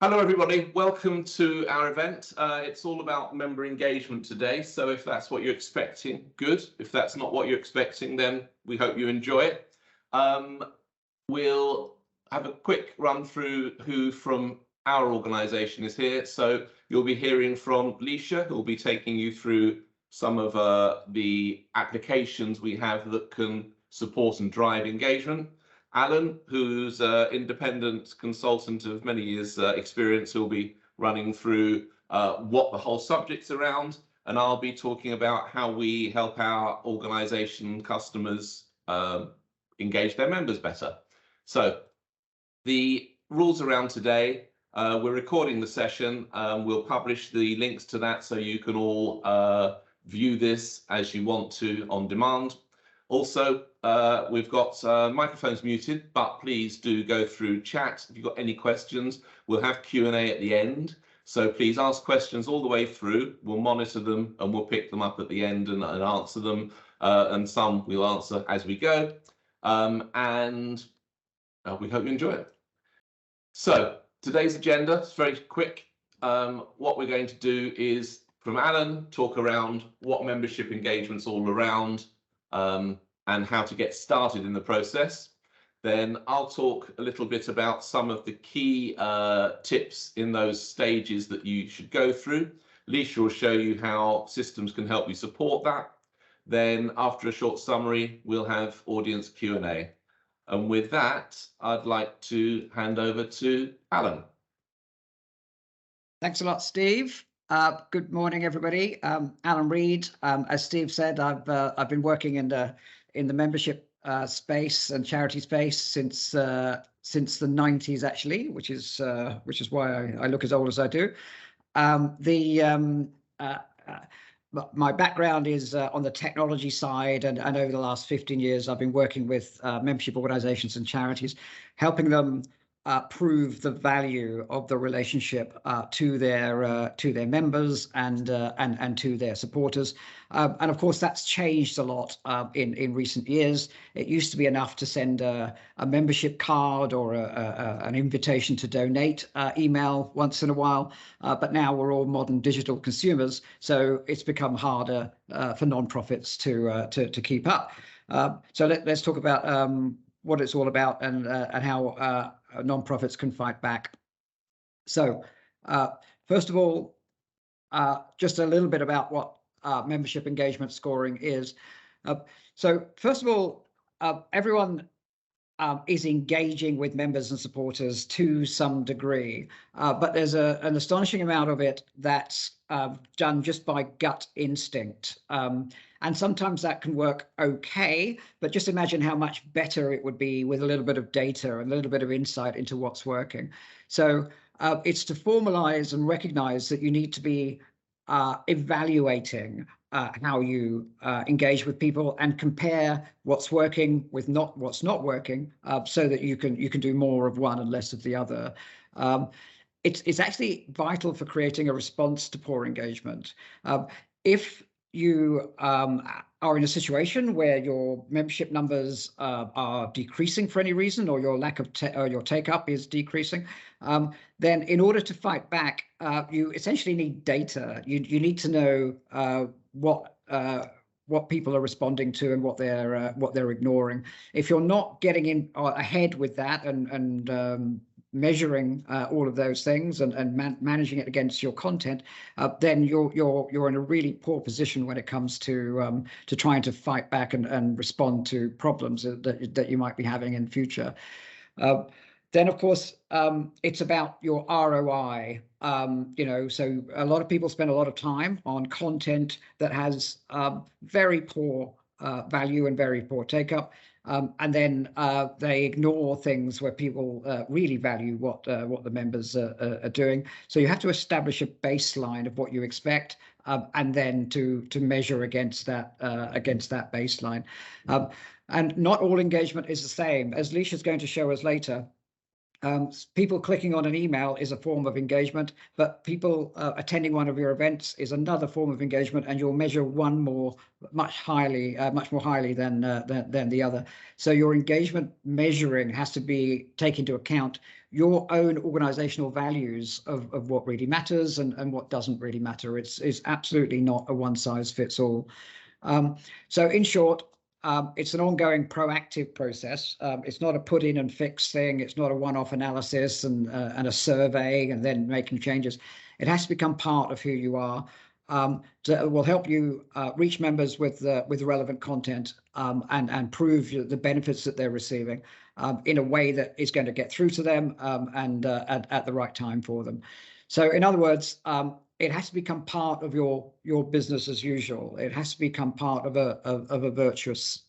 Hello everybody, welcome to our event. It's all about member engagement today, so if that's what you're expecting, good. If that's not what you're expecting, then we hope you enjoy it. We'll have a quick run through who from our organisation is here. So you'll be hearing from Leisha, who will be taking you through some of the applications we have that can support and drive engagement. Alan, who's an independent consultant of many years' experience, who will be running through what the whole subject's around, and I'll be talking about how we help our organisation customers engage their members better. So the rules around today, we're recording the session. We'll publish the links to that so you can all view this as you want to on demand. Also, we've got microphones muted, but please do go through chat. If you've got any questions, we'll have Q&A at the end. So please ask questions all the way through. We'll monitor them and we'll pick them up at the end and answer them. And some we'll answer as we go. And we hope you enjoy it. So today's agenda is very quick. What we're going to do is, from Alan, talk around what membership engagement's all around, and how to get started in the process. Then I'll talk a little bit about some of the key tips in those stages that you should go through. Leisha will show you how systems can help you support that. Then after a short summary, we'll have audience Q&A. And with that, I'd like to hand over to Alan. Thanks a lot, Steve. Good morning, everybody. Alan Reed. As Steve said, I've been working in the membership space and charity space since the 90s, actually, which is why I look as old as I do. My background is on the technology side, and over the last 15 years, I've been working with membership organizations and charities, helping them prove the value of the relationship to their members and to their supporters. And of course, that's changed a lot in recent years. It used to be enough to send a membership card or an invitation to donate email once in a while, but now we're all modern digital consumers, so it's become harder for nonprofits to keep up. So let's talk about what it's all about and how nonprofits can fight back. So first of all, just a little bit about what membership engagement scoring is. So first of all, everyone is engaging with members and supporters to some degree, but there's an astonishing amount of it that's done just by gut instinct. And sometimes that can work okay, but just imagine how much better it would be with a little bit of data and a little bit of insight into what's working. So it's to formalize and recognize that you need to be evaluating how you engage with people and compare what's working with what's not working, so that you can do more of one and less of the other. It's actually vital for creating a response to poor engagement. If you are in a situation where your membership numbers are decreasing for any reason, or your your take-up is decreasing, then in order to fight back, you essentially need data. You need to know what people are responding to and what they're ignoring. If you're not getting in ahead with that and measuring all of those things and managing it against your content, then you're in a really poor position when it comes to trying to fight back and respond to problems that you might be having in future. Then, of course, it's about your ROI. So a lot of people spend a lot of time on content that has very poor value and very poor take-up. And then they ignore things where people really value what the members are doing. So you have to establish a baseline of what you expect, and then to measure against that baseline. And not all engagement is the same. As Leisha's going to show us later, People clicking on an email is a form of engagement, but people attending one of your events is another form of engagement, and you'll measure one much more highly than the other. So your engagement measuring has to be take into account your own organizational values of what really matters and what doesn't really matter. It's absolutely not a one size fits all. So in short, it's an ongoing proactive process. It's not a put in and fix thing. It's not a one-off analysis and a survey and then making changes. It has to become part of who you are. That will help you reach members with relevant content and prove the benefits that they're receiving in a way that is going to get through to them and at the right time for them. So in other words, it has to become part of your business as usual. It has to become part of a virtuous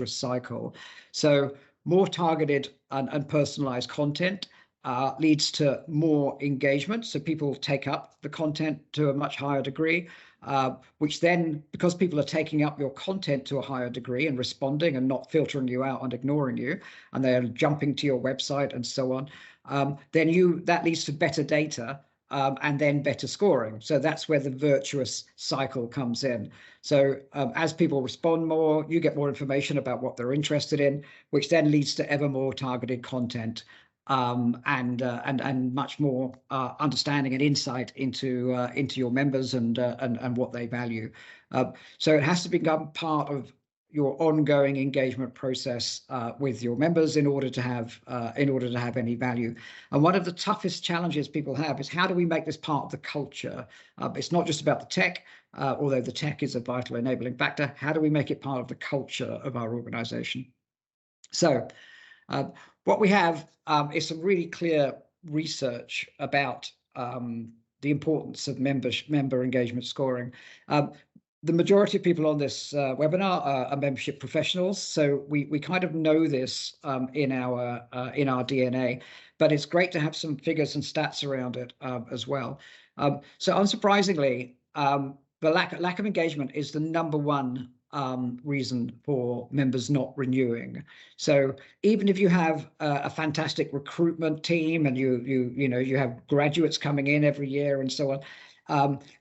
cycle. So more targeted and personalized content leads to more engagement. So people take up the content to a much higher degree, which then, because people are taking up your content to a higher degree and responding and not filtering you out and ignoring you, and they're jumping to your website and so on, then that leads to better data. And then better scoring. So that's where the virtuous cycle comes in. So as people respond more, you get more information about what they're interested in, which then leads to ever more targeted content and much more understanding and insight into your members and what they value. So it has to become part of your ongoing engagement process with your members in order to have any value. And one of the toughest challenges people have is, how do we make this part of the culture? It's not just about the tech, although the tech is a vital enabling factor. How do we make it part of the culture of our organization? So what we have is some really clear research about the importance of member engagement scoring. The majority of people on this webinar are membership professionals, so we kind of know this in our DNA, but it's great to have some figures and stats around it as well. So unsurprisingly, the lack of engagement is the number one reason for members not renewing. So even if you have a fantastic recruitment team and you have graduates coming in every year and so on,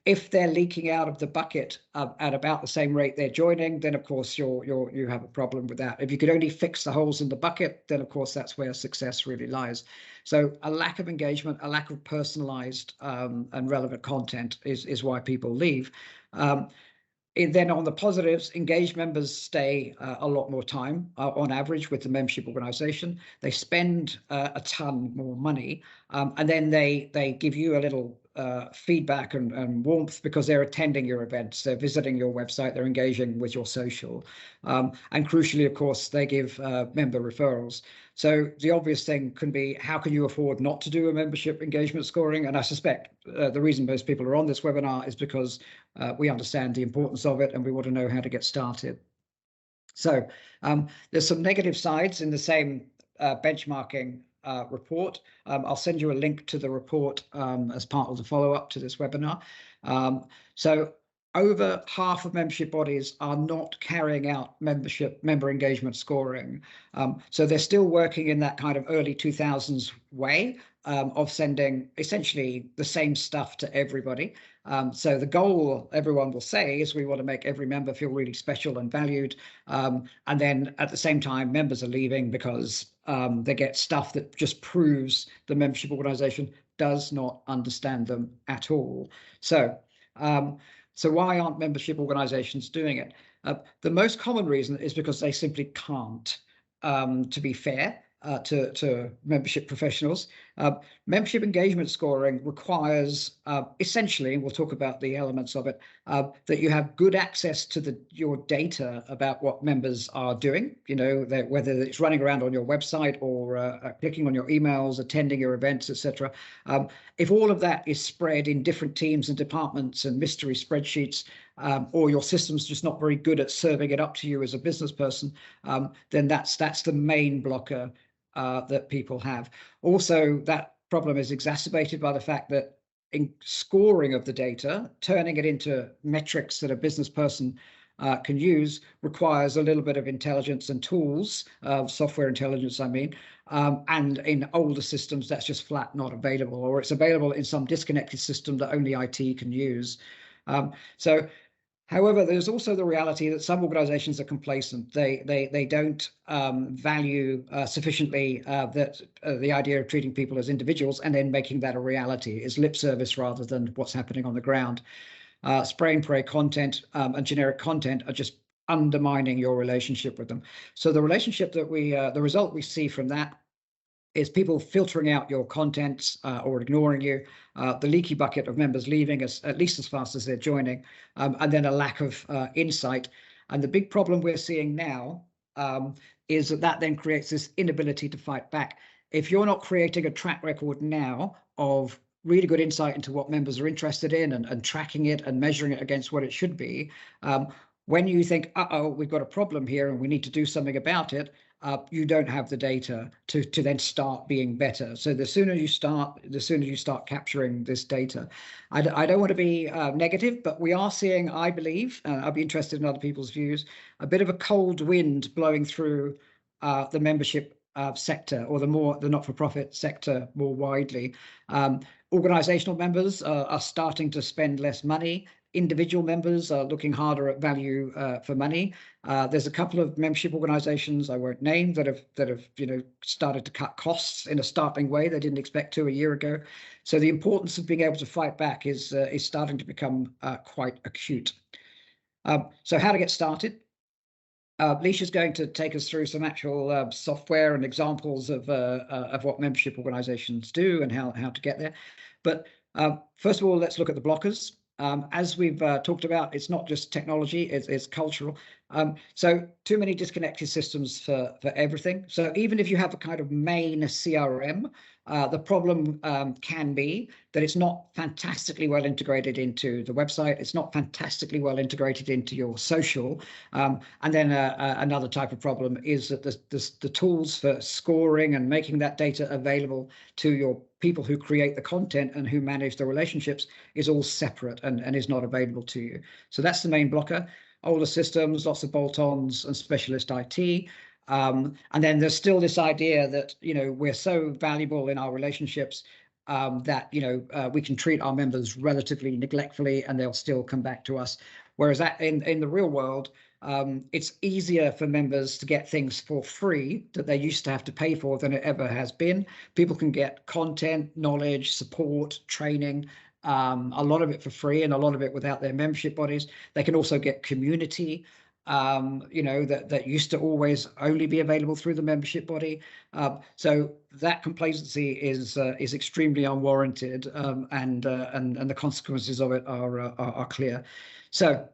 if they're leaking out of the bucket at about the same rate they're joining, then of course you have a problem with that. If you could only fix the holes in the bucket, then of course that's where success really lies. So a lack of engagement, a lack of personalized and relevant content is why people leave. Then on the positives, engaged members stay a lot more time on average with the membership organization. They spend a ton more money, and then they give you a little feedback and warmth because they're attending your events, they're visiting your website, they're engaging with your social. And crucially, of course, they give member referrals. So the obvious thing can be, how can you afford not to do a membership engagement scoring? And I suspect the reason most people are on this webinar is because we understand the importance of it and we want to know how to get started. So there's some negative sides in the same benchmarking report. I'll send you a link to the report as part of the follow-up to this webinar. So over half of membership bodies are not carrying out member engagement scoring. So they're still working in that kind of early 2000s way of sending essentially the same stuff to everybody. So the goal, everyone will say, is we want to make every member feel really special and valued. And then at the same time, members are leaving because they get stuff that just proves the membership organization does not understand them at all. So why aren't membership organizations doing it? The most common reason is because they simply can't, to be fair to membership professionals. Membership engagement scoring requires essentially, and we'll talk about the elements of it, that you have good access to your data about what members are doing, whether it's running around on your website or clicking on your emails, attending your events, etc. If all of that is spread in different teams and departments and mystery spreadsheets, or your system's just not very good at serving it up to you as a business person, then that's the main blocker that people have. Also, that problem is exacerbated by the fact that in scoring of the data, turning it into metrics that a business person can use requires a little bit of intelligence and tools, software intelligence, I mean, and in older systems, that's just flat not available, or it's available in some disconnected system that only IT can use. However, there's also the reality that some organizations are complacent. They don't value sufficiently that the idea of treating people as individuals and then making that a reality is lip service rather than what's happening on the ground. Spray and pray content and generic content are just undermining your relationship with them. So the relationship that the result we see from that is people filtering out your contents or ignoring you, the leaky bucket of members leaving at least as fast as they're joining, and then a lack of insight. And the big problem we're seeing now is that then creates this inability to fight back. If you're not creating a track record now of really good insight into what members are interested in and tracking it and measuring it against what it should be, when you think, uh-oh, we've got a problem here and we need to do something about it, you don't have the data to then start being better. So the sooner you start capturing this data. I don't want to be negative, but we are seeing, I believe, I'll be interested in other people's views, a bit of a cold wind blowing through the membership sector, or the not-for-profit sector more widely. Organizational members are starting to spend less money. Individual members are looking harder at value for money. There's a couple of membership organizations I won't name that have started to cut costs in a startling way they didn't expect to a year ago. So the importance of being able to fight back is starting to become quite acute. So how to get started? Leisha's going to take us through some actual software and examples of what membership organizations do and how to get there. But first of all, let's look at the blockers. As we've talked about, it's not just technology, it's cultural. So too many disconnected systems for everything. So even if you have a kind of main CRM, the problem can be that it's not fantastically well integrated into the website. It's not fantastically well integrated into your social. And then another type of problem is that the tools for scoring and making that data available to your people who create the content and who manage the relationships is all separate and is not available to you. So that's the main blocker. Older systems, lots of bolt-ons and specialist IT. And then there's still this idea that, we're so valuable in our relationships that, we can treat our members relatively neglectfully and they'll still come back to us. Whereas that in the real world, it's easier for members to get things for free that they used to have to pay for than it ever has been. People can get content, knowledge, support, training, a lot of it for free and a lot of it without their membership bodies. They can also get community, that used to always only be available through the membership body. So that complacency is extremely unwarranted, and the consequences of it are clear. So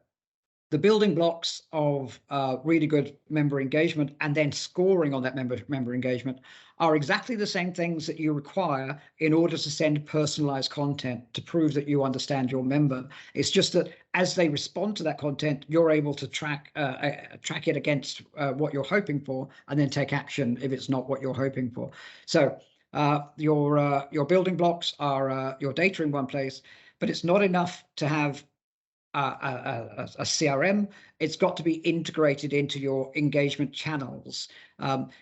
the building blocks of really good member engagement and then scoring on that member engagement are exactly the same things that you require in order to send personalized content to prove that you understand your member. It's just that as they respond to that content, you're able to track it against what you're hoping for and then take action if it's not what you're hoping for. So your building blocks are your data in one place, but it's not enough to have a CRM. It's got to be integrated into your engagement channels.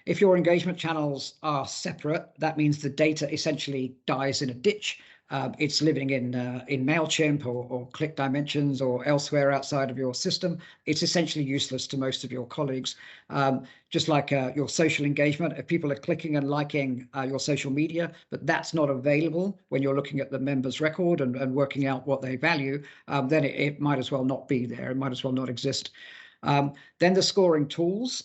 If your engagement channels are separate, that means the data essentially dies in a ditch. It's living in MailChimp or Click Dimensions or elsewhere outside of your system. It's essentially useless to most of your colleagues. Just like your social engagement, if people are clicking and liking your social media, but that's not available when you're looking at the members' record and working out what they value, then it might as well not be there. It might as well not exist. Then the scoring tools,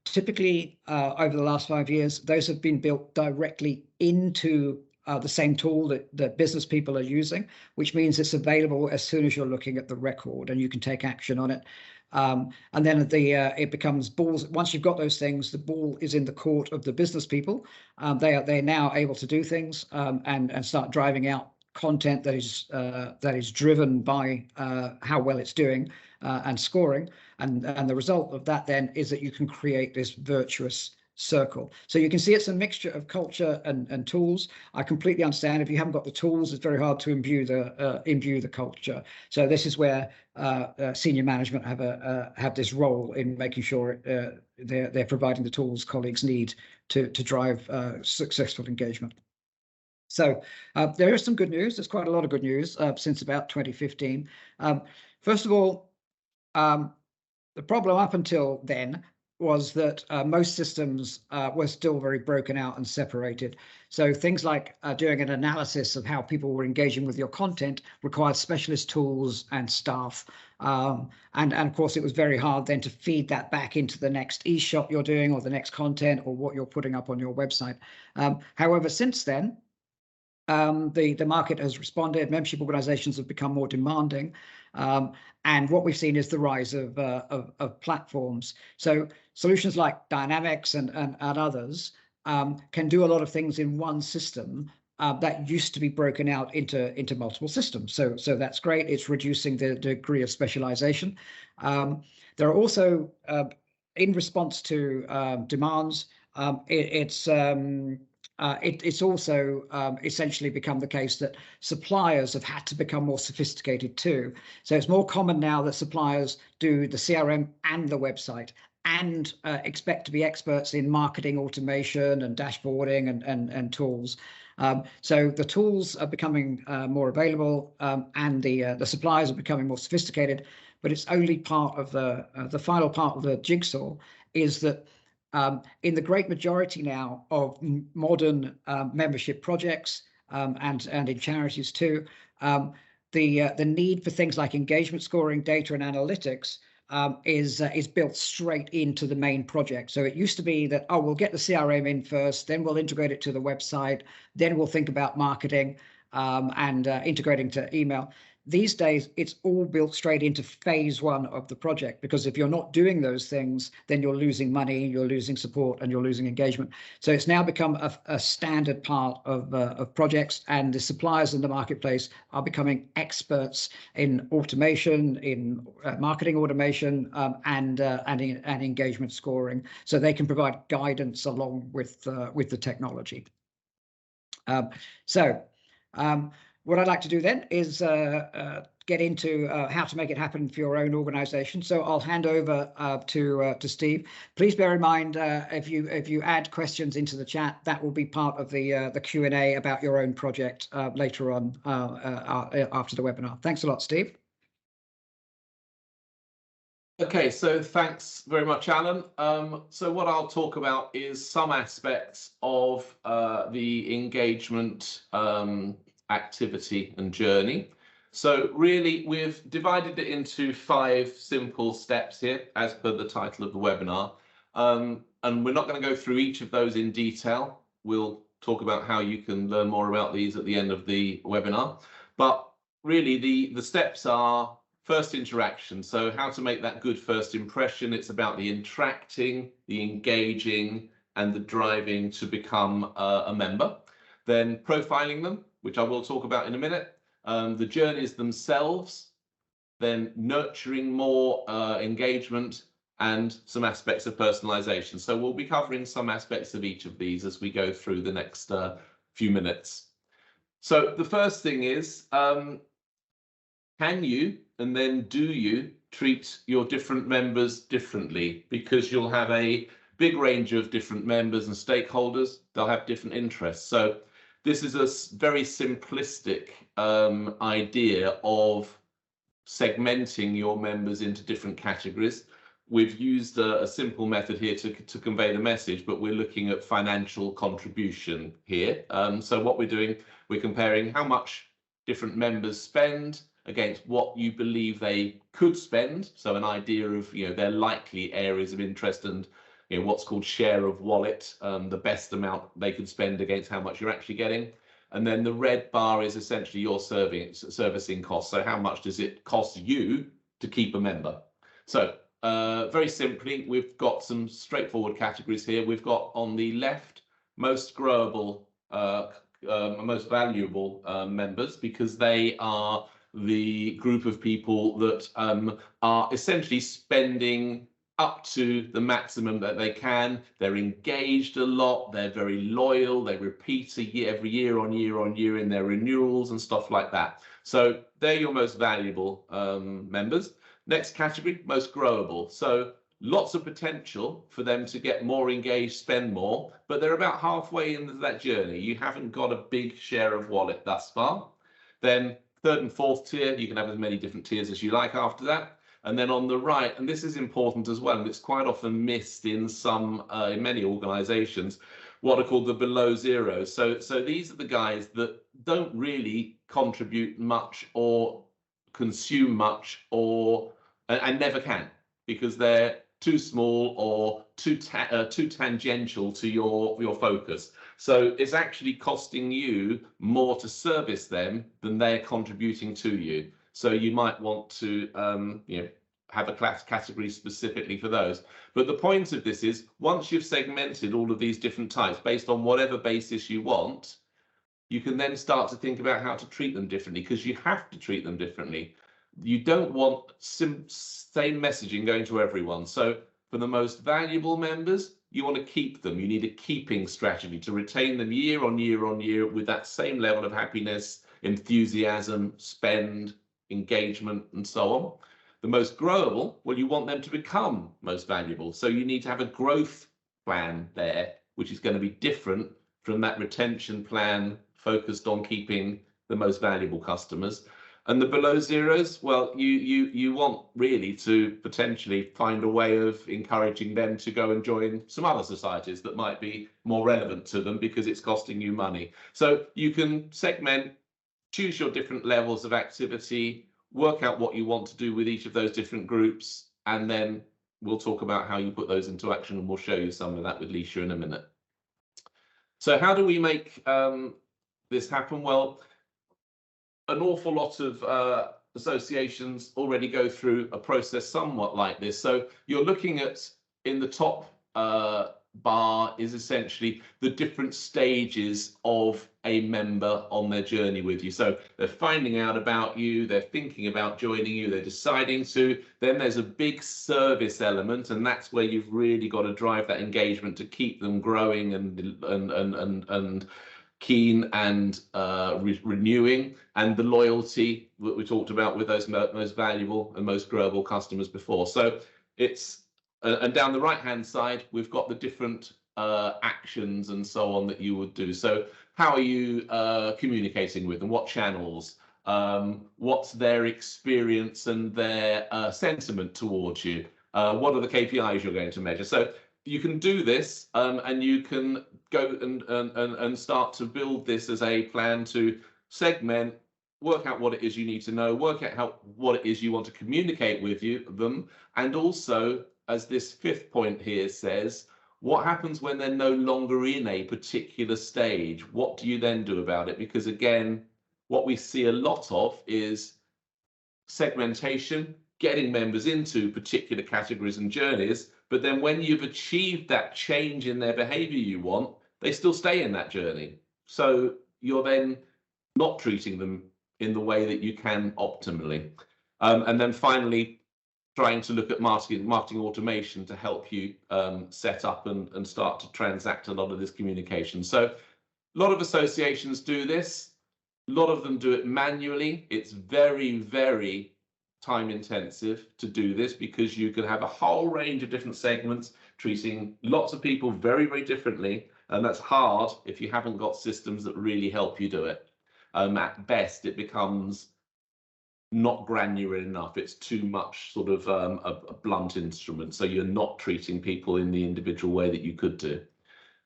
typically over the last 5 years, those have been built directly into the same tool that business people are using, which means it's available as soon as you're looking at the record and you can take action on it. And then it becomes balls. Once you've got those things, the ball is in the court of the business people. They're now able to do things and start driving out content that is driven by how well it's doing and scoring. And the result of that then is that you can create this virtuous circle. So you can see it's a mixture of culture and tools. I completely understand if you haven't got the tools, it's very hard to imbue the culture. So this is where senior management have this role in making sure they're providing the tools colleagues need to drive successful engagement. So there is some good news. There's quite a lot of good news since about 2015. First of all, the problem up until then was that most systems were still very broken out and separated. So things like doing an analysis of how people were engaging with your content required specialist tools and staff. And of course, it was very hard then to feed that back into the next e-shop you're doing or the next content or what you're putting up on your website. However, since then, the market has responded. Membership organizations have become more demanding. And what we've seen is the rise of platforms. So solutions like Dynamics and others can do a lot of things in one system that used to be broken out into multiple systems. So that's great. It's reducing the degree of specialization. There are also, in response to demands, it's also essentially become the case that suppliers have had to become more sophisticated too. So it's more common now that suppliers do the CRM and the website and expect to be experts in marketing automation and dashboarding and tools. So the tools are becoming more available and the suppliers are becoming more sophisticated, but it's only part of the final part of the jigsaw is that in the great majority now of modern membership projects and in charities too, the need for things like engagement scoring, data and analytics is built straight into the main project. So it used to be that, oh, we'll get the CRM in first, then we'll integrate it to the website, then we'll think about marketing and integrating to email. These days, it's all built straight into phase one of the project, because if you're not doing those things, then you're losing money, you're losing support, and you're losing engagement. So it's now become a standard part of projects, and the suppliers in the marketplace are becoming experts in automation, in marketing automation, and engagement scoring, so they can provide guidance along with the technology. What I'd like to do then is get into how to make it happen for your own organization. So I'll hand over to Steve. Please bear in mind, if you add questions into the chat, that will be part of the Q&A about your own project later on after the webinar. Thanks a lot, Steve. Okay, so thanks very much, Alan. So what I'll talk about is some aspects of the engagement activity and journey. So really, we've divided it into 5 simple steps here, as per the title of the webinar. And we're not going to go through each of those in detail. We'll talk about how you can learn more about these at the end of the webinar. But really, the steps are first interaction. So how to make that good first impression. It's about the interacting, the engaging, and the driving to become a member. Then profiling them, which I will talk about in a minute. The journeys themselves, then nurturing more engagement, and some aspects of personalization. So we'll be covering some aspects of each of these as we go through the next few minutes. So the first thing is, can you and then do you treat your different members differently? Because you'll have a big range of different members and stakeholders. They'll have different interests. So this is a very simplistic idea of segmenting your members into different categories. We've used a simple method here to convey the message, but we're looking at financial contribution here. So what we're doing, we're comparing how much different members spend against what you believe they could spend. So an idea of their likely areas of interest and what's called share of wallet, the best amount they could spend against how much you're actually getting. And then the red bar is essentially your servicing costs. So how much does it cost you to keep a member? So very simply, we've got some straightforward categories here. We've got on the left, most growable, most valuable members, because they are the group of people that are essentially spending up to the maximum that they can. They're engaged a lot. They're very loyal. They repeat every year on year in their renewals and stuff like that. So they're your most valuable members. Next category, most growable. So lots of potential for them to get more engaged, spend more, but they're about halfway into that journey. You haven't got a big share of wallet thus far. Then third and fourth tier, you can have as many different tiers as you like after that. And then on the right, and this is important as well, and it's quite often missed in in many organizations, what are called the below zeros. So these are the guys that don't really contribute much or consume much and never can, because they're too small or too tangential to your focus. So it's actually costing you more to service them than they're contributing to you. So you might want to have a class category specifically for those. But the point of this is, once you've segmented all of these different types based on whatever basis you want, you can then start to think about how to treat them differently, because you have to treat them differently. You don't want same messaging going to everyone. So for the most valuable members, you want to keep them. You need a keeping strategy to retain them year on year with that same level of happiness, enthusiasm, spend, engagement, and so on. The most growable, well, you want them to become most valuable. So you need to have a growth plan there, which is going to be different from that retention plan focused on keeping the most valuable customers. And the below zeros, well, you want really to potentially find a way of encouraging them to go and join some other societies that might be more relevant to them, because it's costing you money. So you can segment, choose your different levels of activity, work out what you want to do with each of those different groups, and then we'll talk about how you put those into action, and we'll show you some of that with Leisha in a minute. So how do we make this happen? Well, an awful lot of associations already go through a process somewhat like this. So you're looking at, in the top bar is essentially the different stages of a member on their journey with you. So they're finding out about you, they're thinking about joining you, they're deciding to. Then there's a big service element, and that's where you've really got to drive that engagement to keep them growing and keen and renewing, and the loyalty that we talked about with those most valuable and most growable customers before. So it's and down the right hand side, we've got the different actions and so on that you would do. So how are you communicating with them? What channels? What's their experience and their sentiment towards you? What are the KPIs you're going to measure? So you can do this, and you can go and start to build this as a plan to segment, work out what it is you need to know, work out what it is you want to communicate with them, and also, as this fifth point here says, what happens when they're no longer in a particular stage? What do you then do about it? Because again, what we see a lot of is segmentation, getting members into particular categories and journeys, but then when you've achieved that change in their behavior you want, they still stay in that journey. So you're then not treating them in the way that you can optimally. And then finally, trying to look at marketing automation to help you set up and start to transact a lot of this communication. So a lot of associations do this. A lot of them do it manually. It's very, very time intensive to do this, because you can have a whole range of different segments treating lots of people very, very differently. And that's hard if you haven't got systems that really help you do it. At best, it becomes not granular enough. It's too much sort of a blunt instrument. So you're not treating people in the individual way that you could do.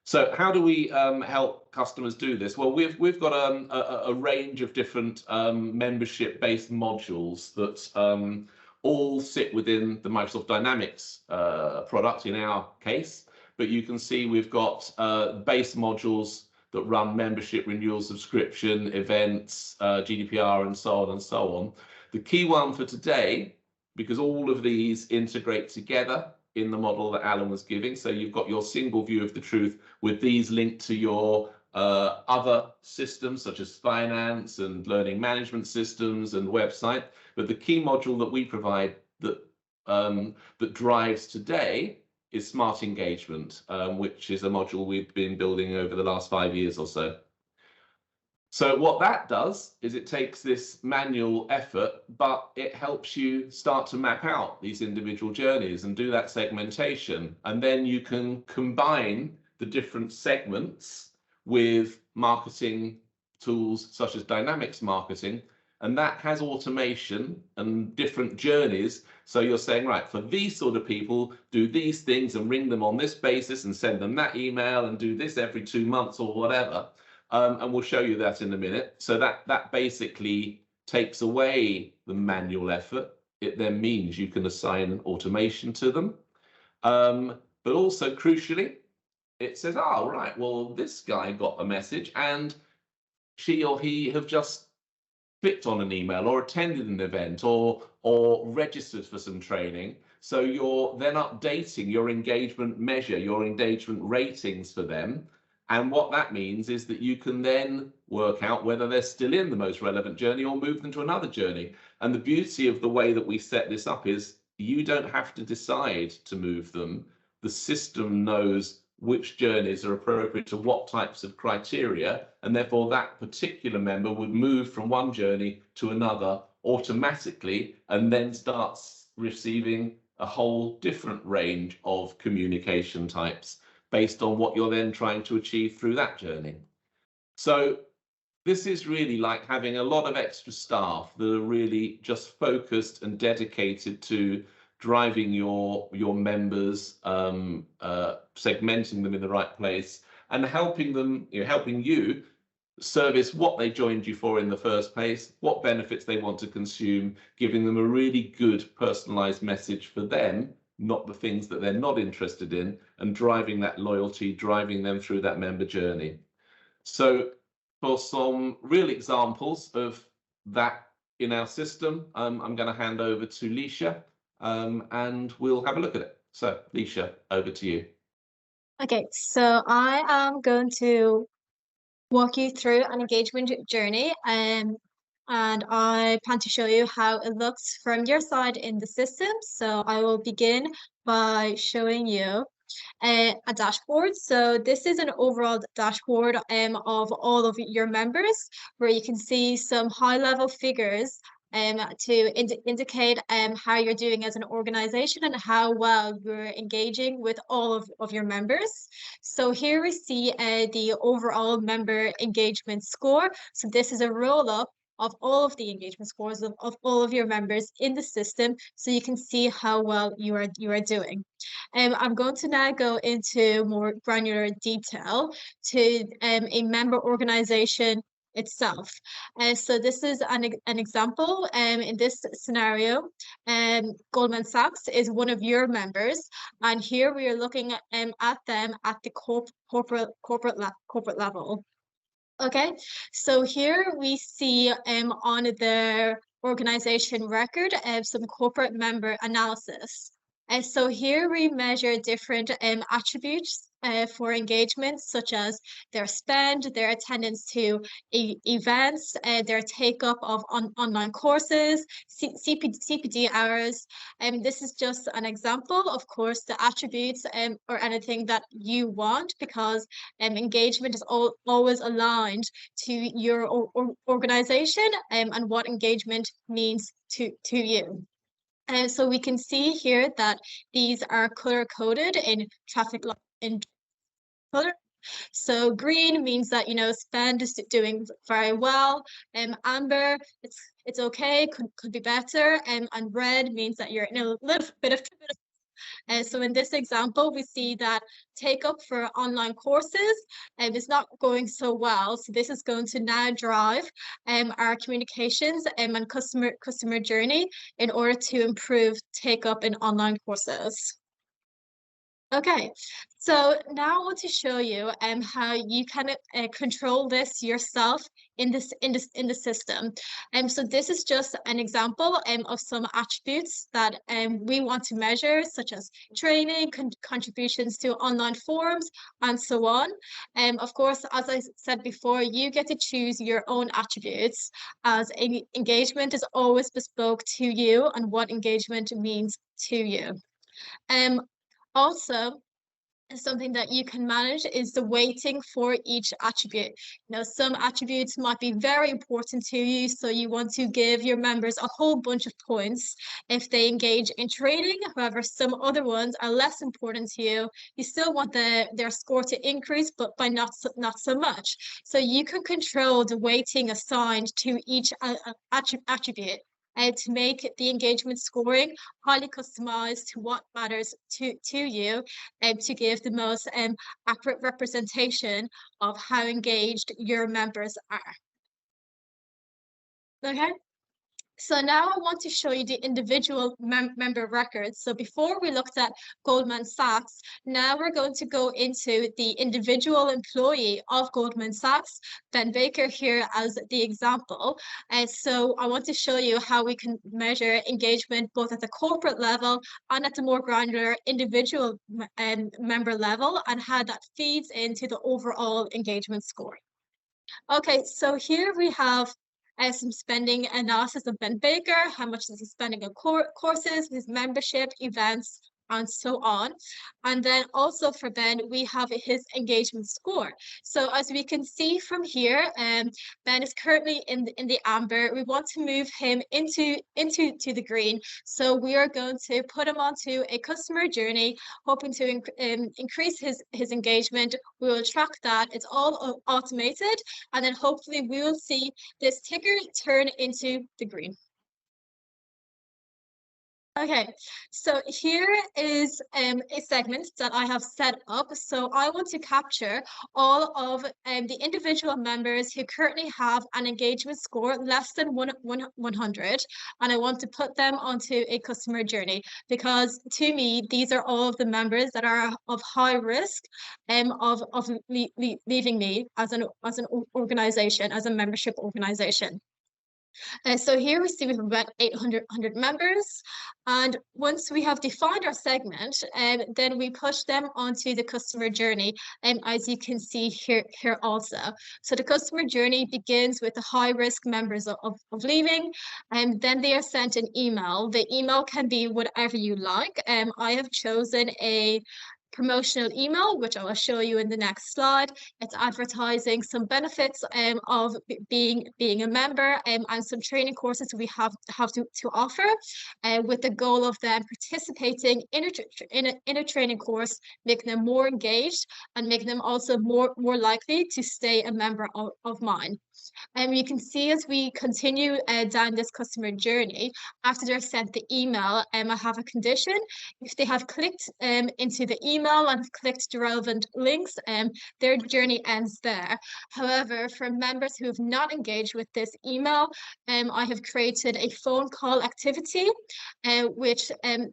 So how do we help customers do this? Well, we've got a range of different membership-based modules that all sit within the Microsoft Dynamics product in our case. But you can see we've got base modules that run membership, renewal, subscription, events, GDPR, and so on and so on. The key one for today, because all of these integrate together in the model that Alan was giving. So you've got your single view of the truth with these linked to your other systems such as finance and learning management systems and website. But the key module that we provide that that drives today is smart engagement, which is a module we've been building over the last 5 years or so. So what that does is it takes this manual effort, but it helps you start to map out these individual journeys and do that segmentation. And then you can combine the different segments with marketing tools such as dynamics marketing. And that has automation and different journeys. So you're saying, right, for these sort of people, do these things and ring them on this basis and send them that email and do this every 2 months or whatever. And we'll show you that in a minute. So that basically takes away the manual effort. It then means you can assign an automation to them. But also crucially, it says, oh, right, well, this guy got a message and she or he have just clicked on an email or attended an event or registered for some training. So you're then updating your engagement measure, your engagement ratings for them. And what that means is that you can then work out whether they're still in the most relevant journey or move them to another journey. And the beauty of the way that we set this up is you don't have to decide to move them. The system knows which journeys are appropriate to what types of criteria, and therefore that particular member would move from one journey to another automatically and then starts receiving a whole different range of communication types based on what you're then trying to achieve through that journey. So this is really like having a lot of extra staff that are really just focused and dedicated to driving your members, segmenting them in the right place, and helping them, helping you service what they joined you for in the first place, what benefits they want to consume, giving them a really good personalized message for them, not the things that they're not interested in, and driving that loyalty, driving them through that member journey. So for some real examples of that in our system, I'm going to hand over to Leisha, and we'll have a look at it. So Leisha, over to you. Okay, so I am going to walk you through an engagement journey, and I plan to show you how it looks from your side in the system. So I will begin by showing you a dashboard. So this is an overall dashboard of all of your members, where you can see some high-level figures to indicate how you're doing as an organization and how well you're engaging with all of your members. So here we see the overall member engagement score. So this is a roll-up of all of the engagement scores of all of your members in the system, so you can see how well you are doing. I'm going to now go into more granular detail to a member organization itself. So this is an example. In this scenario, Goldman Sachs is one of your members, and here we are looking at them at the corporate level. Okay, so here we see on the organization record some corporate member analysis. And so here we measure different attributes for engagement, such as their spend, their attendance to events, their take-up of online courses, CPD hours. This is just an example. Of course, the attributes or anything that you want, because engagement is always aligned to your organization and what engagement means to you. And so we can see here that these are color coded in traffic light in color. So green means that spend is doing very well. Amber, it's okay, could be better. And red means that you're in a little bit of trouble. So in this example, we see that take up for online courses is not going so well. So this is going to now drive our communications and customer journey in order to improve take up in online courses. Okay, so now I want to show you how you can control this yourself in the system. So this is just an example of some attributes that we want to measure, such as training, contributions to online forums, and so on. Of course, as I said before, you get to choose your own attributes, as engagement is always bespoke to you and what engagement means to you. Also, something that you can manage is the weighting for each attribute. Some attributes might be very important to you, so you want to give your members a whole bunch of points if they engage in training. However, some other ones are less important to you. You still want their score to increase, but by not so much. So you can control the weighting assigned to each attribute to make the engagement scoring highly customized to what matters to you, and to give the most accurate representation of how engaged your members are. Okay. So now I want to show you the individual member records. So before we looked at Goldman Sachs, now we're going to go into the individual employee of Goldman Sachs, Ben Baker here as the example. And so I want to show you how we can measure engagement both at the corporate level and at the more granular individual member level, and how that feeds into the overall engagement score. Okay, so here we have some spending analysis of Ben Baker, how much is he spending on courses, his membership, events, and so on. And then also for Ben, we have his engagement score. So as we can see from here, Ben is currently in the amber. We want to move him into the green. So we are going to put him onto a customer journey, hoping to increase his engagement. We will track that. It's all automated. And then hopefully we will see this ticker turn into the green. Okay, so here is a segment that I have set up. So I want to capture all of the individual members who currently have an engagement score less than 100, and I want to put them onto a customer journey, because to me, these are all of the members that are of high risk of leaving me as an organization, as a membership organization. So here we see we have about 800 members, and once we have defined our segment, then we push them onto the customer journey, as you can see here also. So the customer journey begins with the high-risk members of leaving, and then they are sent an email. The email can be whatever you like. I have chosen a promotional email, which I will show you in the next slide. It's advertising some benefits of being a member, and some training courses we have to offer, with the goal of them participating in a training course, making them more engaged and making them also more likely to stay a member of mine. And you can see as we continue down this customer journey, after they're sent the email, I have a condition. If they have clicked into the email and have clicked the relevant links, their journey ends there. However, for members who have not engaged with this email, I have created a phone call activity, which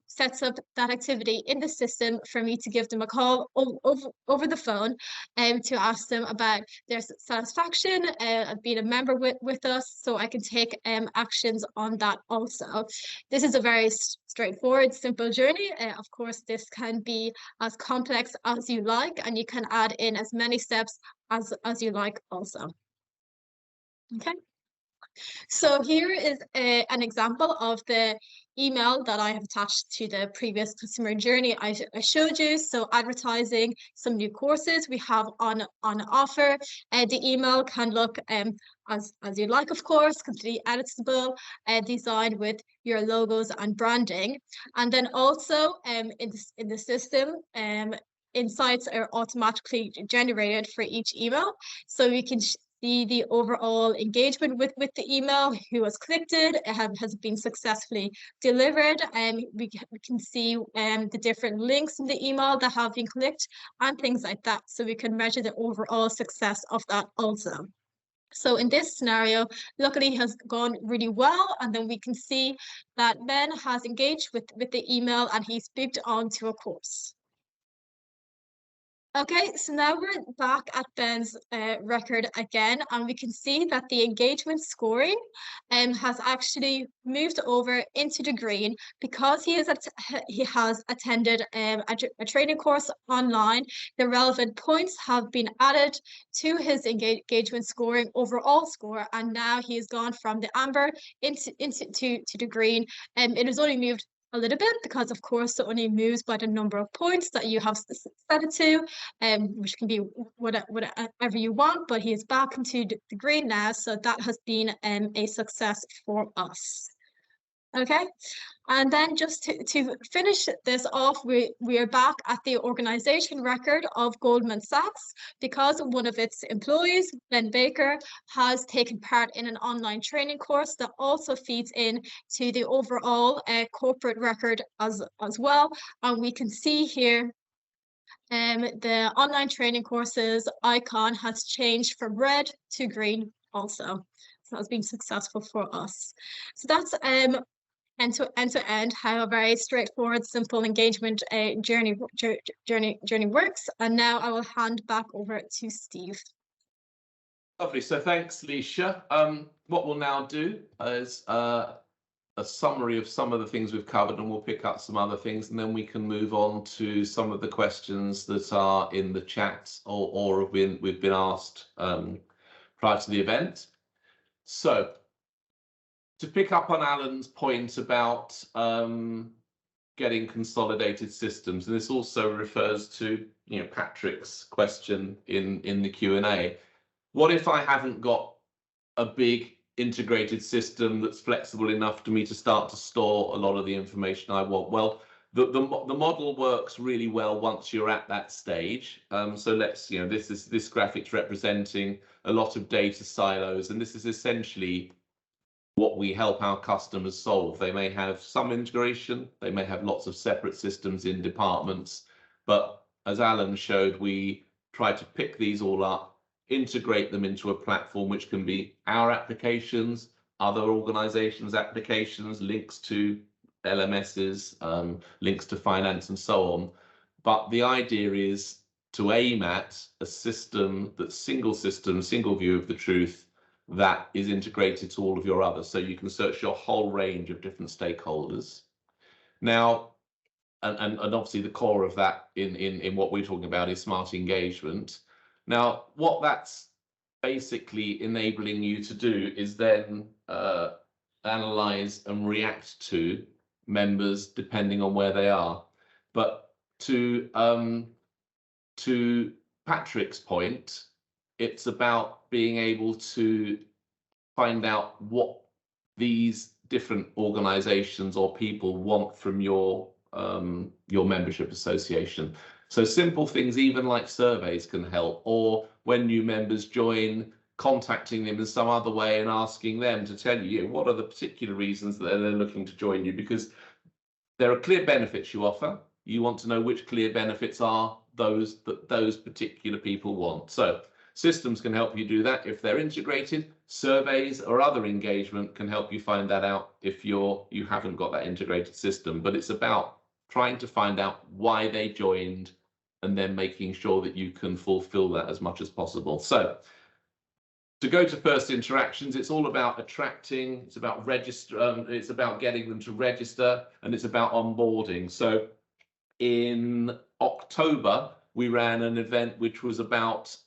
sets up that activity in the system for me to give them a call over the phone, to ask them about their satisfaction of being a member with us, so I can take actions on that also. This is a very straightforward, simple journey. Of course, this can be as complex as you like, and you can add in as many steps as you like also. Okay. So here is an example of the email that I have attached to the previous customer journey I showed you. So advertising some new courses we have on offer. The email can look as you like, of course, completely editable, designed with your logos and branding. And then also in the system, insights are automatically generated for each email, so we can see the overall engagement with the email, who has clicked it, has been successfully delivered, and we can see the different links in the email that have been clicked and things like that, so we can measure the overall success of that also. So in this scenario, luckily has gone really well, and then we can see that Ben has engaged with the email and he's booked onto a course. Okay, so now we're back at Ben's record again, and we can see that the engagement scoring has actually moved over into the green because he has attended a training course online. The relevant points have been added to his engagement scoring overall score, and now he has gone from the amber into the green. It has only moved a little bit because, of course, it only moves by the number of points that you have set it to, which can be whatever you want, but he is back into the green now, so that has been a success for us. Okay, and then just to finish this off, we are back at the organization record of Goldman Sachs because one of its employees, Ben Baker, has taken part in an online training course that also feeds in to the overall corporate record as well. And we can see here the online training courses icon has changed from red to green also. So that's been successful for us. So that's end to end how a very straightforward, simple engagement journey works. And now I will hand back over to Steve. Lovely. So thanks, Leisha. What we'll now do is a summary of some of the things we've covered, and we'll pick up some other things, and then we can move on to some of the questions that are in the chat or we've been asked prior to the event. So to pick up on Alan's point about getting consolidated systems, and this also refers to Patrick's question in the Q&A. What if I haven't got a big integrated system that's flexible enough for me to start to store a lot of the information I want? Well, the model works really well once you're at that stage. So let's, this graphic's representing a lot of data silos, and this is essentially what we help our customers solve. They may have some integration, they may have lots of separate systems in departments, but as Alan showed, we try to pick these all up, integrate them into a platform which can be our applications, other organizations' applications, links to LMSs, links to finance and so on. But the idea is to aim at a system that's single view of the truth, that is integrated to all of your others, so you can search your whole range of different stakeholders. Now, and obviously the core of that in what we're talking about is smart engagement. Now, what that's basically enabling you to do is then analyze and react to members depending on where they are. But to Patrick's point, it's about being able to find out what these different organizations or people want from your membership association. So simple things, even like surveys, can help, or when new members join, contacting them in some other way and asking them to tell you what are the particular reasons that they're looking to join you, because there are clear benefits you offer. You want to know which clear benefits are those that those particular people want. So systems can help you do that if they're integrated. Surveys or other engagement can help you find that out if you haven't got that integrated system. But it's about trying to find out why they joined and then making sure that you can fulfill that as much as possible. So to go to first interactions, it's all about attracting, it's about it's about getting them to register, and it's about onboarding. So in October, we ran an event which was about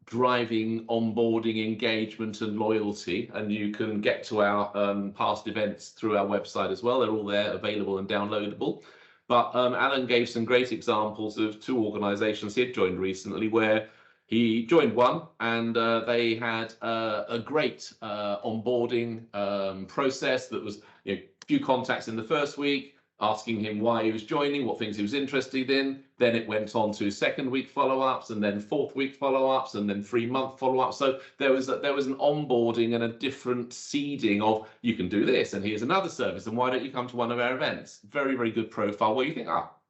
driving onboarding, engagement and loyalty, and you can get to our past events through our website as well. They're all there, available and downloadable. But Alan gave some great examples of two organizations he had joined recently where he joined one and they had a great onboarding process that was a few contacts in the first week, asking him why he was joining, what things he was interested in. Then it went on to second week follow-ups, and then fourth week follow-ups, and then 3-month follow-ups. So there was an onboarding and a different seeding of, you can do this, and here's another service, and why don't you come to one of our events? Very, very good profile where you think,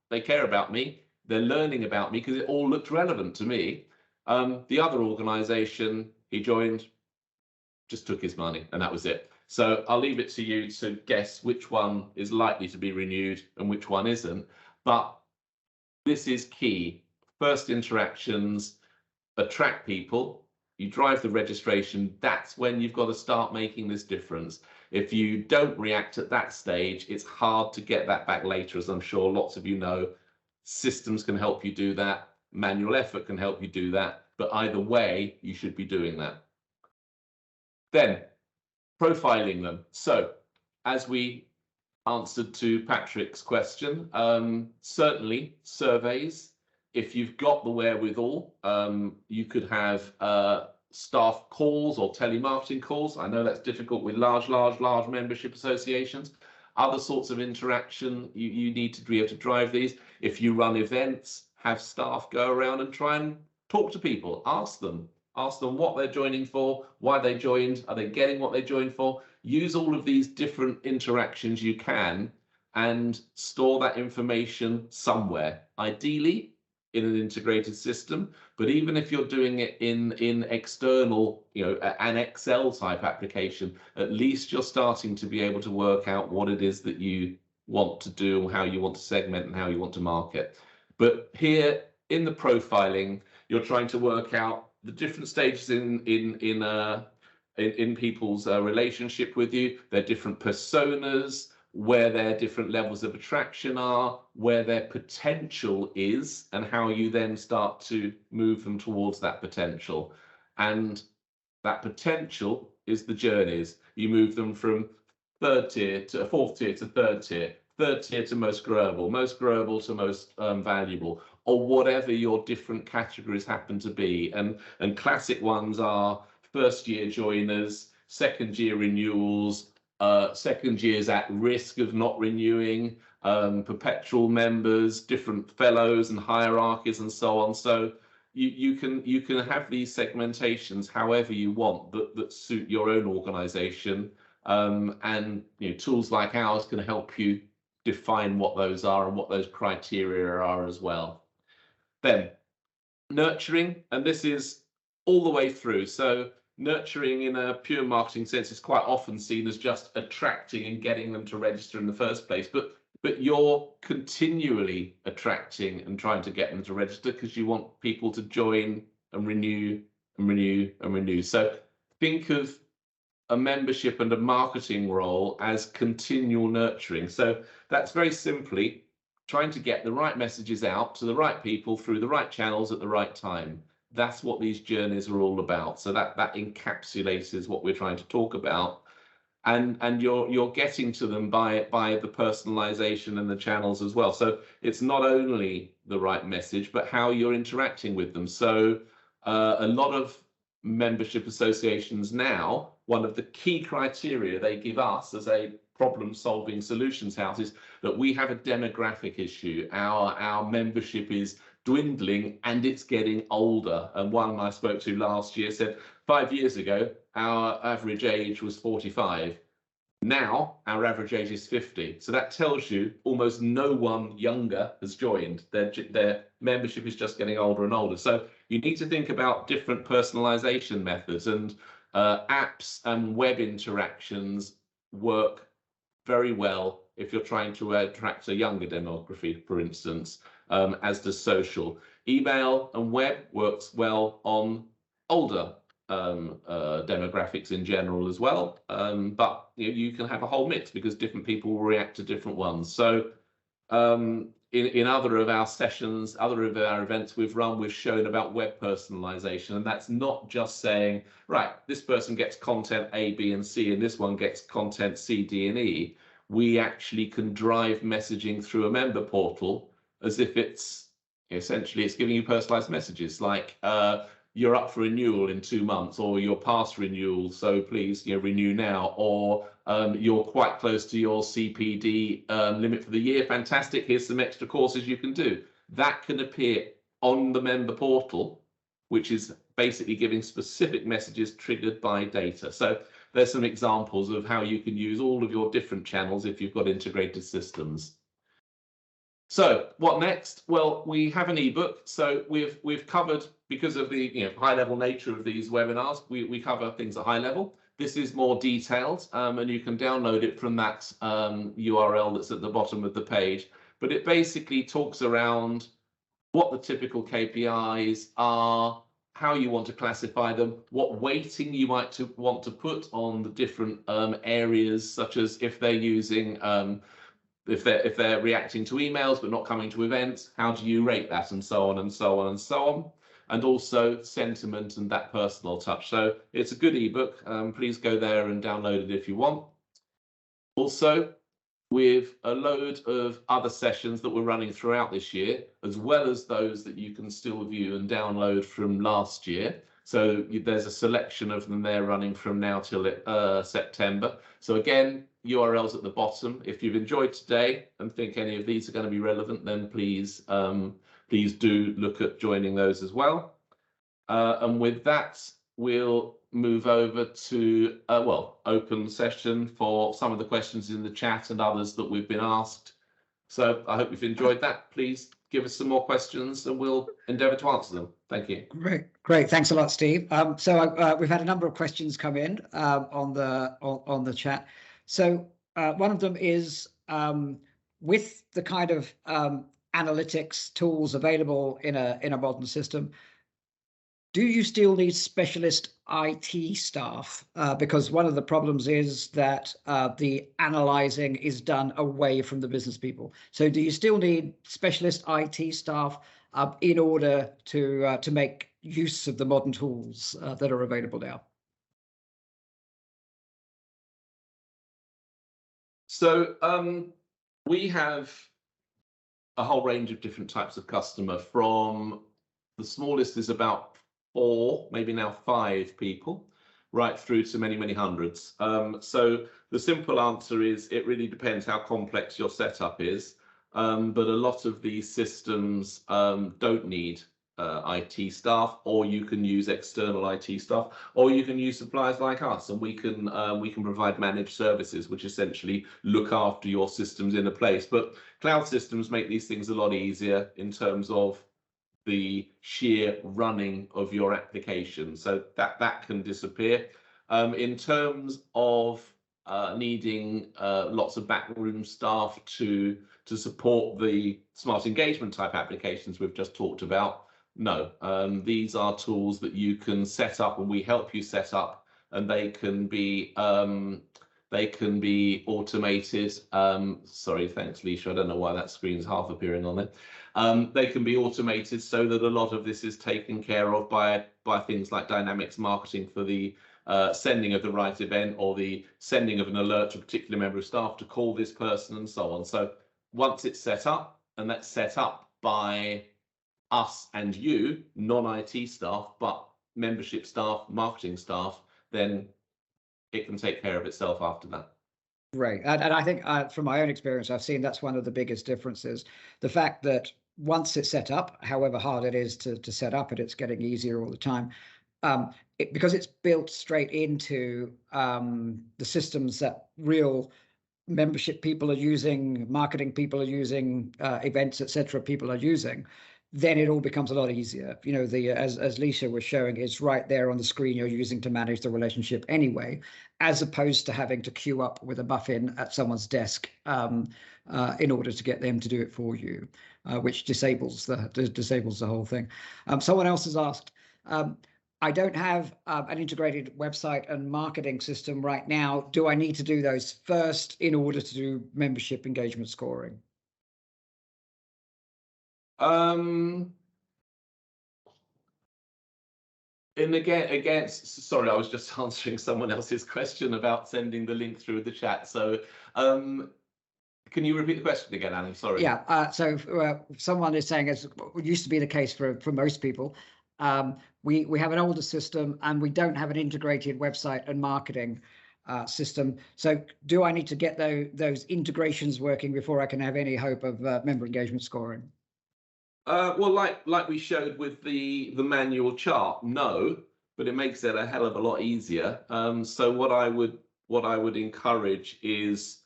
they care about me, they're learning about me, because it all looked relevant to me. The other organization he joined just took his money, and that was it. So I'll leave it to you to guess which one is likely to be renewed and which one isn't. But this is key. first interactions attract people, you drive the registration, that's when you've got to start making this difference. If you don't react at that stage, it's hard to get that back later, as I'm sure lots of you know. Systems can help you do that, manual effort can help you do that, but either way, you should be doing that. Then, profiling them. So, as we answered to Patrick's question, certainly surveys. If you've got the wherewithal, you could have staff calls or telemarketing calls. I know that's difficult with large membership associations. Other sorts of interaction, you need to be able to drive these. If you run events, have staff go around and try and talk to people, ask them what they're joining for, why they joined, are they getting what they joined for? Use all of these different interactions you can and store that information somewhere, ideally in an integrated system. But even if you're doing it in external, an Excel type application, at least you're starting to be able to work out what it is that you want to do, how you want to segment and how you want to market. But here in the profiling, you're trying to work out the different stages in people's relationship with you, their different personas, where their different levels of attraction are, where their potential is, and how you then start to move them towards that potential. And that potential is the journeys. You move them from third tier to fourth tier to third tier to most growable to most valuable, or whatever your different categories happen to be. And classic ones are first year joiners, second year renewals, second years at risk of not renewing, perpetual members, different fellows and hierarchies and so on. So you can have these segmentations however you want that suit your own organization. And tools like ours can help you define what those are and what those criteria are as well. Then nurturing, and this is all the way through. So nurturing in a pure marketing sense is quite often seen as just attracting and getting them to register in the first place, but you're continually attracting and trying to get them to register because you want people to join and renew and renew and renew. So think of a membership and a marketing role as continual nurturing. So that's very simply trying to get the right messages out to the right people through the right channels at the right time. That's what these journeys are all about. So that encapsulates what we're trying to talk about. And you're getting to them by the personalization and the channels as well. So it's not only the right message, but how you're interacting with them. So a lot of membership associations now, one of the key criteria they give us as a problem-solving solutions house is that we have a demographic issue. Our membership is dwindling and it's getting older. And one I spoke to last year said 5 years ago, our average age was 45. Now our average age is 50. So that tells you almost no one younger has joined. Their membership is just getting older and older. So you need to think about different personalization methods, and apps and web interactions work very well if you're trying to attract a younger demography, for instance, as does social. Email and web works well on older demographics in general as well, but you can have a whole mix because different people will react to different ones. So in other of our sessions, other of our events we've run, we've shown about web personalization, and that's not just saying, right, this person gets content A, B, and C, and this one gets content C, D, and E. We actually can drive messaging through a member portal as if it's essentially it's giving you personalized messages like you're up for renewal in 2 months, or you're past renewal, so please renew now, or you're quite close to your CPD limit for the year. Fantastic, here's some extra courses you can do. That can appear on the member portal, which is basically giving specific messages triggered by data. So there's some examples of how you can use all of your different channels if you've got integrated systems. So what next? Well, we have an ebook. So we've covered, because of the high level nature of these webinars, we cover things at high level. This is more detailed, and you can download it from that URL that's at the bottom of the page. But it basically talks around what the typical KPIs are, how you want to classify them, what weighting you might want to put on the different areas, such as if they're using, if they're reacting to emails but not coming to events, how do you rate that, and so on and so on and so on. And also sentiment and that personal touch. So it's a good ebook. Please go there and download it if you want. Also, with a load of other sessions that we're running throughout this year, as well as those that you can still view and download from last year. So there's a selection of them there running from now till September. So again, URLs at the bottom. If you've enjoyed today and think any of these are going to be relevant, then please do look at joining those as well. And with that, we'll move over to open session for some of the questions in the chat and others that we've been asked. So I hope you've enjoyed that. Please give us some more questions and we'll endeavour to answer them. Thank you. Great. Thanks a lot, Steve. So we've had a number of questions come in on the chat. So one of them is, with the kind of analytics tools available in a modern system, do you still need specialist IT staff? Because one of the problems is that the analyzing is done away from the business people. So do you still need specialist IT staff in order to make use of the modern tools that are available now? So we have a whole range of different types of customer. From the smallest is about 4, maybe now 5 people, right through to many, many hundreds. So the simple answer is it really depends how complex your setup is. But a lot of these systems don't need IT staff, or you can use external IT staff, or you can use suppliers like us, and we can provide managed services which essentially look after your systems in a place. But cloud systems make these things a lot easier in terms of the sheer running of your application, so that can disappear. In terms of needing lots of backroom staff to support the smart engagement type applications we've just talked about, no. These are tools that you can set up, and we help you set up, and they can be automated. Sorry, thanks, Leisha. I don't know why that screen's half appearing on there. They can be automated so that a lot of this is taken care of by things like Dynamics marketing for the sending of the right event, or the sending of an alert to a particular member of staff to call this person, and so on. So once it's set up, and that's set up by us and you, non-IT staff, but membership staff, marketing staff, then it can take care of itself after that. Right. And I think from my own experience, I've seen that's one of the biggest differences. The fact that once it's set up, however hard it is to set up it, it's getting easier all the time. Because it's built straight into the systems that real membership people are using, marketing people are using, events, etc. people are using, then it all becomes a lot easier. You know, as Leisha was showing, it's right there on the screen you're using to manage the relationship anyway, as opposed to having to queue up with a muffin at someone's desk in order to get them to do it for you, which disables the whole thing. Someone else has asked, I don't have an integrated website and marketing system right now. Do I need to do those first in order to do membership engagement scoring? And again, sorry, I was just answering someone else's question about sending the link through the chat. So can you repeat the question again, Alan? Sorry. Yeah, so someone is saying, as used to be the case for most people, we have an older system and we don't have an integrated website and marketing system. So do I need to get those integrations working before I can have any hope of member engagement scoring? Well, like we showed with the manual chart, no, but it makes it a hell of a lot easier. So what I would encourage is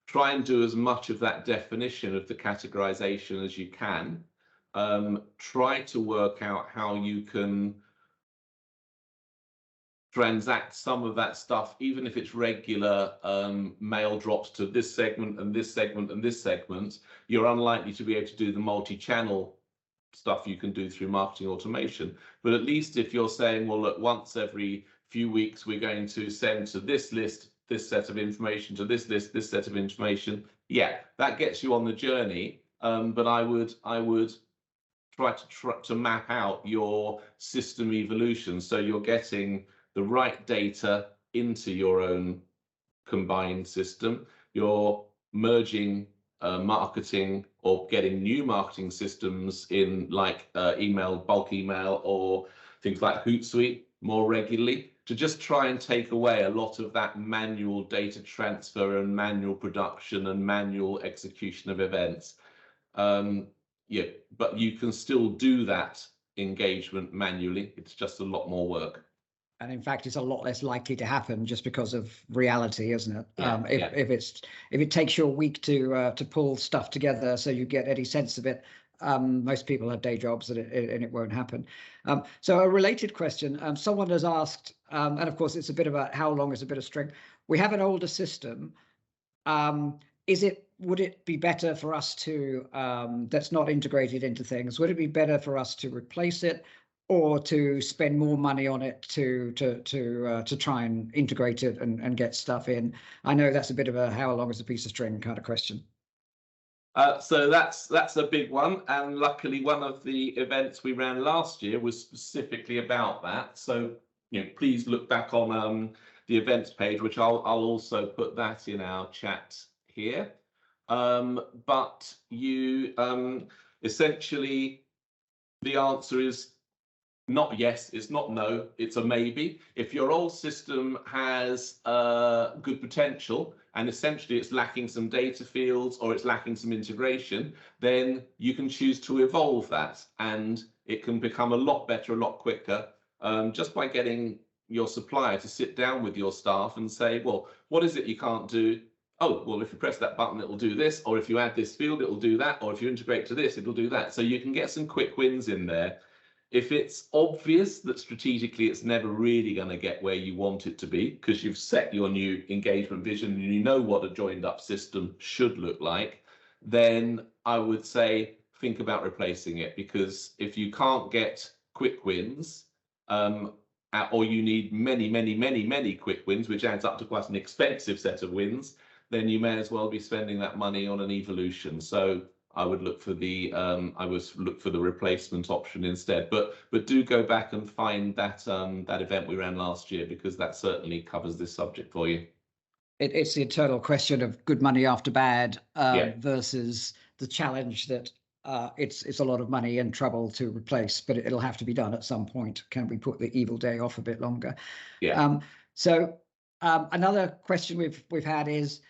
try and do as much of that definition of the categorization as you can. Try to work out how you can transact some of that stuff, even if it's regular mail drops to this segment and this segment and this segment. You're unlikely to be able to do the multi-channel stuff you can do through marketing automation. But at least if you're saying, well, look, once every few weeks, we're going to send to this list this set of information, to this list this set of information. Yeah, that gets you on the journey. But I would try to map out your system evolution so you're getting the right data into your own combined system. You're merging marketing or getting new marketing systems in, like email, bulk email, or things like Hootsuite more regularly, to just try and take away a lot of that manual data transfer and manual production and manual execution of events. Yeah, but you can still do that engagement manually. It's just a lot more work. And in fact, it's a lot less likely to happen just because of reality, isn't it? Yeah, if it takes you a week to pull stuff together so you get any sense of it, most people have day jobs and it won't happen. So a related question, someone has asked, and of course it's a bit about how long is a bit of string. We have an older system. Would it be better for us to, that's not integrated into things, would it be better for us to replace it or to spend more money on it to try and integrate it and get stuff in? I know that's a bit of a how long is a piece of string kind of question. So that's a big one, and luckily one of the events we ran last year was specifically about that. So please look back on the events page, which I'll also put that in our chat here. But you essentially, the answer is not yes, it's not no, it's a maybe. If your old system has good potential and essentially it's lacking some data fields or it's lacking some integration, then you can choose to evolve that, and it can become a lot better, a lot quicker, just by getting your supplier to sit down with your staff and say, well, what is it you can't do? Oh, well, if you press that button, it'll do this, or if you add this field, it'll do that, or if you integrate to this, it'll do that. So you can get some quick wins in there. If it's obvious that strategically it's never really going to get where you want it to be, because you've set your new engagement vision and you know what a joined up system should look like, then I would say think about replacing it. Because if you can't get quick wins, or you need many quick wins, which adds up to quite an expensive set of wins, then you may as well be spending that money on an evolution. So I would look for the replacement option instead. But do go back and find that that event we ran last year, because that certainly covers this subject for you. It's the eternal question of good money after bad versus the challenge that it's a lot of money and trouble to replace, but it'll have to be done at some point. Can we put the evil day off a bit longer? Yeah. So another question we've had is,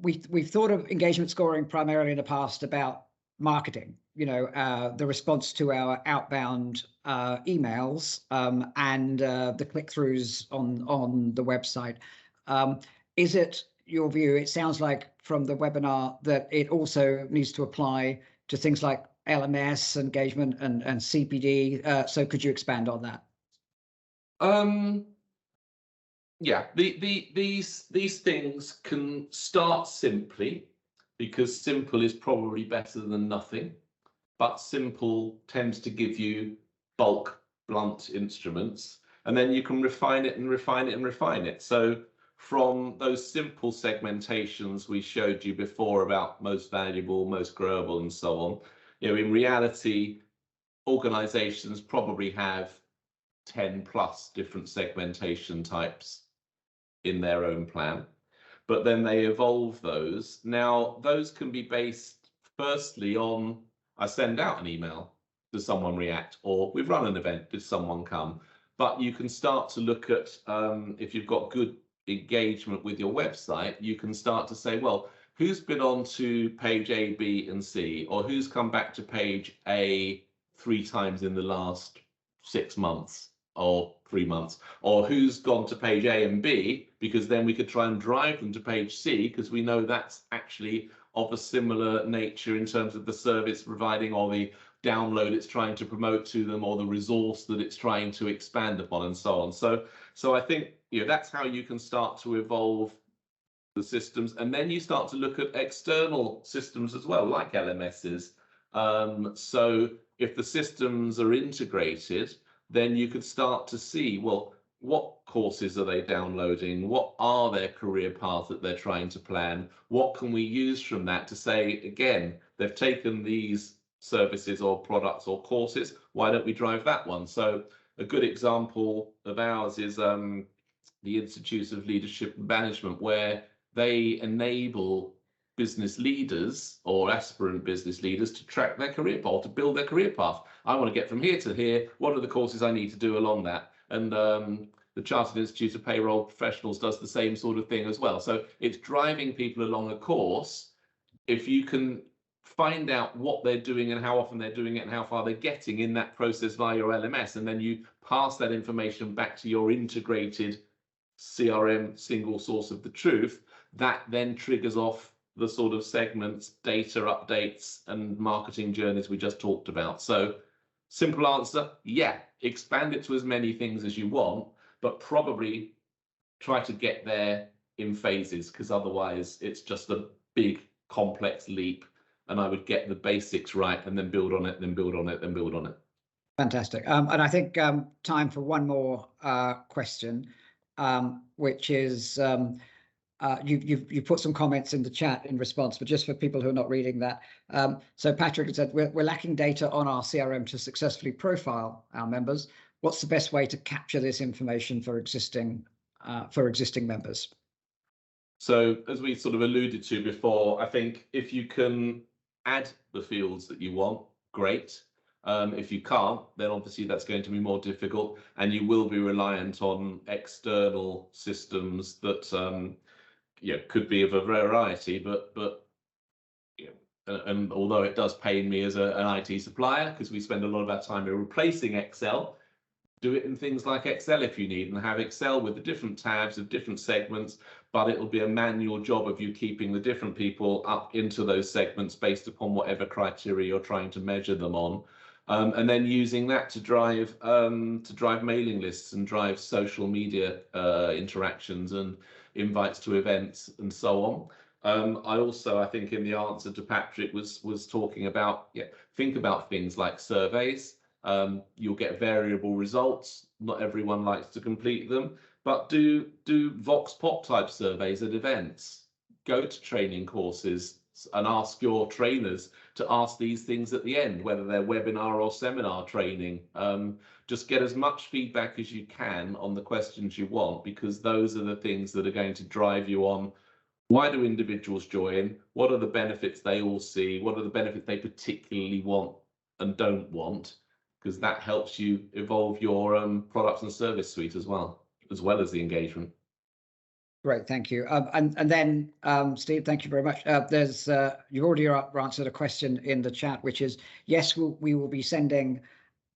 we've thought of engagement scoring primarily in the past about marketing, the response to our outbound emails and the click-throughs on the website. Is it your view? It sounds like from the webinar that it also needs to apply to things like LMS engagement and CPD. So could you expand on that? Yeah, these things can start simply, because simple is probably better than nothing, but simple tends to give you bulk, blunt instruments, and then you can refine it and refine it and refine it. So from those simple segmentations we showed you before about most valuable, most growable, and so on, in reality, organizations probably have 10+ different segmentation types in their own plan, but then they evolve those. Now, those can be based firstly on, I send out an email, does someone react? Or we've run an event, did someone come? But you can start to look at, if you've got good engagement with your website, you can start to say, well, who's been on to page A, B, and C, or who's come back to page A 3 times in the last 6 months? Or 3 months, or who's gone to page A and B, because then we could try and drive them to page C, because we know that's actually of a similar nature in terms of the service providing, or the download it's trying to promote to them, or the resource that it's trying to expand upon, and so on. So I think that's how you can start to evolve the systems, and then you start to look at external systems as well, like LMSs. So if the systems are integrated, then you could start to see, well, what courses are they downloading? What are their career paths that they're trying to plan? What can we use from that to say, again, they've taken these services or products or courses, why don't we drive that one? So a good example of ours is the Institute of Leadership and Management, where they enable business leaders or aspirant business leaders to track their career path, to build their career path. I want to get from here to here. What are the courses I need to do along that? And the Chartered Institute of Payroll Professionals does the same sort of thing as well. So it's driving people along a course. If you can find out what they're doing and how often they're doing it and how far they're getting in that process via your LMS, and then you pass that information back to your integrated CRM, single source of the truth, that then triggers off the sort of segments, data updates, and marketing journeys we just talked about. So simple answer, yeah, expand it to as many things as you want, but probably try to get there in phases, because otherwise it's just a big complex leap, and I would get the basics right and then build on it, then build on it, then build on it. Fantastic. And I think time for one more question, which is you put some comments in the chat in response, but just for people who are not reading that. So Patrick had said, we're lacking data on our CRM to successfully profile our members. What's the best way to capture this information for existing members? So as we sort of alluded to before, I think if you can add the fields that you want, great. If you can't, then obviously that's going to be more difficult, and you will be reliant on external systems that could be of a variety, but and although it does pain me as an IT supplier, because we spend a lot of our time replacing Excel, do it in things like Excel if you need, and have Excel with the different tabs of different segments, but it'll be a manual job of you keeping the different people up into those segments based upon whatever criteria you're trying to measure them on. And then using that to drive mailing lists and drive social media interactions and invites to events and so on. I think in the answer to Patrick was talking about, think about things like surveys. You'll get variable results. Not everyone likes to complete them, but do Vox Pop type surveys at events. Go to training courses and ask your trainers to ask these things at the end, whether they're webinar or seminar training. Just get as much feedback as you can on the questions you want, because those are the things that are going to drive you on. Why do individuals join? What are the benefits they all see? What are the benefits they particularly want and don't want? Because that helps you evolve your products and service suite as well as the engagement. Great, thank you. And then, Steve, thank you very much. There's you already answered a question in the chat, which is, yes, we will be sending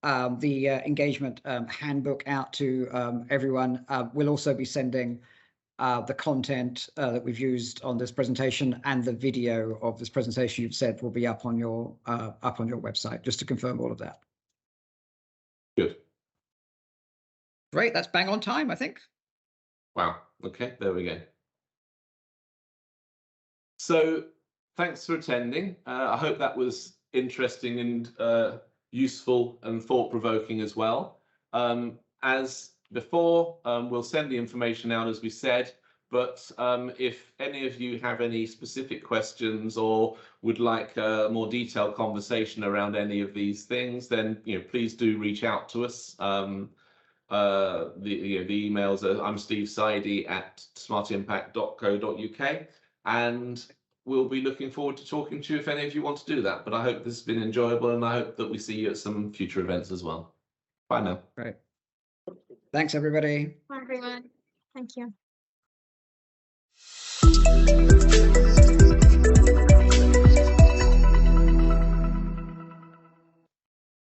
the engagement handbook out to everyone. We'll also be sending the content that we've used on this presentation, and the video of this presentation you've said will be up on your website, just to confirm all of that. Good. Great, that's bang on time, I think. Wow. Okay, there we go. So thanks for attending. I hope that was interesting and useful and thought-provoking as well. As before, we'll send the information out as we said, but if any of you have any specific questions or would like a more detailed conversation around any of these things, then please do reach out to us. The emails are, I'm Steve Sidey at smartimpact.co.uk, and we'll be looking forward to talking to you if any of you want to do that. But I hope this has been enjoyable, and I hope that we see you at some future events as well. Bye now. Great. Thanks, everybody. Bye, everyone. Thank you.